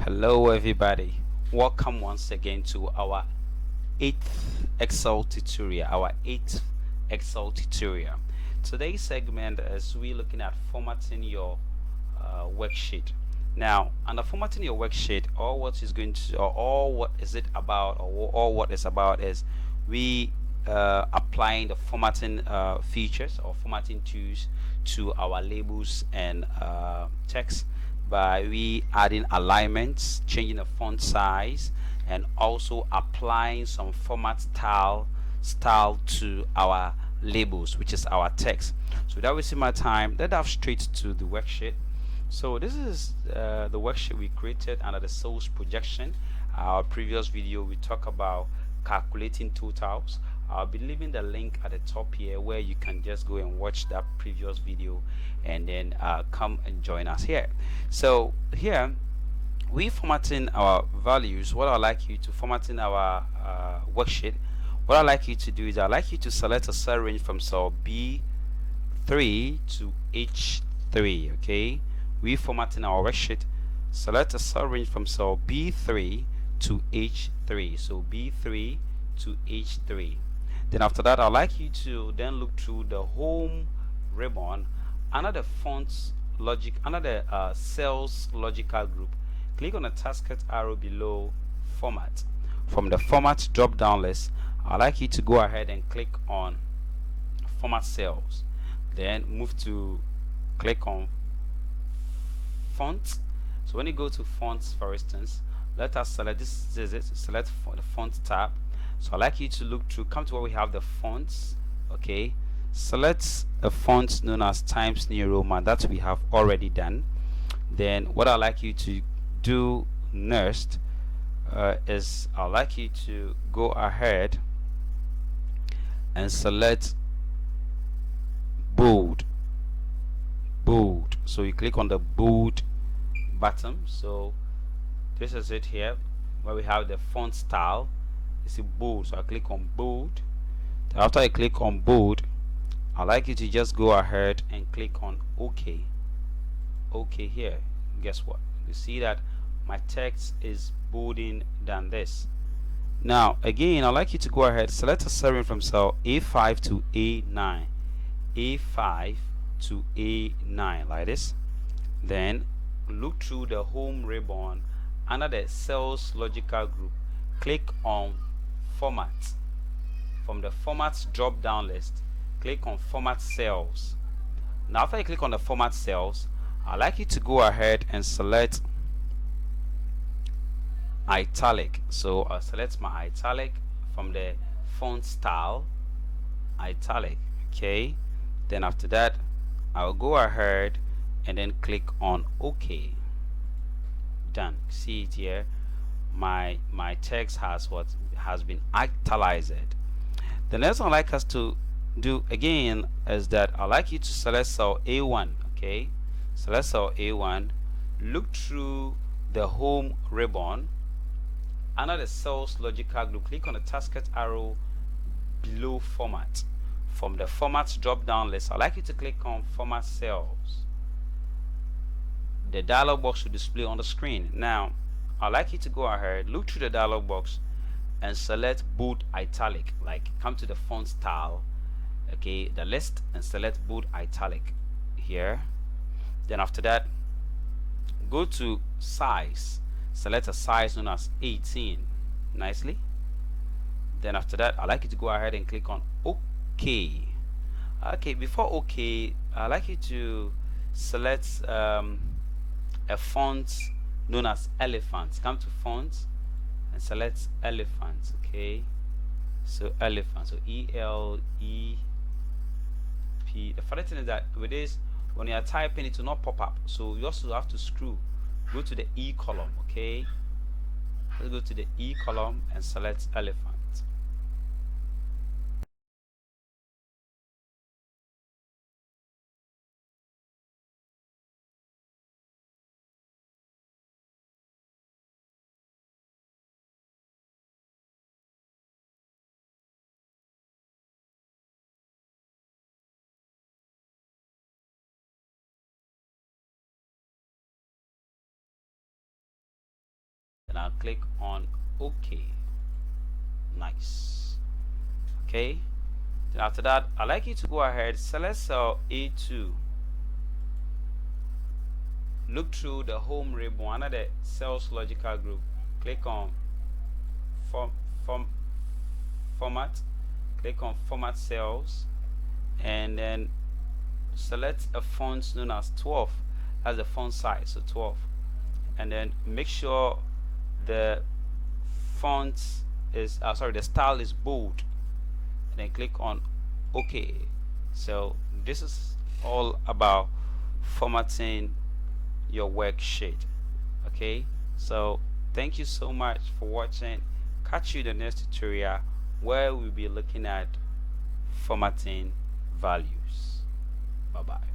Hello everybody, welcome once again to our 8th Excel tutorial. Today's segment is we looking at formatting your worksheet. Now, under formatting your worksheet, all what is going to, or all what is it about, or all what is about is we applying the formatting features or formatting tools to our labels and text by we adding alignments, changing the font size, and also applying some format style to our labels, which is our text. So without wasting my time, let's dive straight to the worksheet. So this is the worksheet we created under the sales projection. Our previous video we talked about calculating totals. I'll be leaving the link at the top here where you can just go and watch that previous video and then come and join us here. So here we formatting our values. What I'd like you to formatting our worksheet, what I'd like you to do is I'd like you to select a cell range from cell B3 to H3. Okay, we formatting our worksheet, select a cell range from cell B3 to H3. So B3 to H3. Then after that, I'd like you to then look through the home ribbon under the fonts logic, under the cells logical group. Click on the tasket arrow below format. From the format drop down list, I'd like you to go ahead and click on format cells. Then move to click on fonts. So when you go to fonts, for instance, let us select this is it, select for the font tab. So I'd like you to look through, come to where we have the fonts. Okay, select a font known as Times New Roman that we have already done. Then what I'd like you to do next is I'd like you to go ahead and select bold. So you click on the bold button. So this is it here where we have the font style. You see bold, so I click on bold. After I click on bold, I'd like you to just go ahead and click on OK. OK here. Guess what? You see that my text is bolding than this. Now again, I'd like you to go ahead, select a cell range from cell A5 to A9. A5 to A9 like this. Then look through the home ribbon under the cells logical group. Click on format. From the format drop down list, click on format cells. Now after you click on the format cells, I'd like you to go ahead and select italic. So I'll select my italic from the font style italic. Okay, then after that I'll go ahead and then click on OK. Done. See it here, my text has been italicized. The next one I'd like us to do again is that I'd like you to select cell A1. Okay, select cell A1, look through the home ribbon under the cells logical group, click on the tasket arrow below format. From the format drop down list, I'd like you to click on format cells. The dialog box will display on the screen. Now I'd like you to go ahead, look through the dialog box and select bold italic. Like come to the font style, okay, the list, and select bold italic here. Then after that, go to size, select a size known as 18 nicely. Then after that, I'd like you to go ahead and click on OK. Okay, before OK, I'd like you to select a font known as elephant. Come to fonts and select elephant. Okay, so elephant, so ELEP. The funny thing is that with this, when you are typing, it will not pop up, so you also have to scroll, go to the E column. Okay, let's go to the E column and select elephant. and I'll click on OK. Nice. Okay, then after that, I'd like you to go ahead, select cell A2, look through the home ribbon under the cells logical group, click on format, click on format cells, and then select a font known as 12 as the font size, so 12, and then make sure the font is the style is bold, and then click on OK. So this is all about formatting your worksheet. Okay, so thank you so much for watching. Catch you in the next tutorial where we'll be looking at formatting values. Bye bye.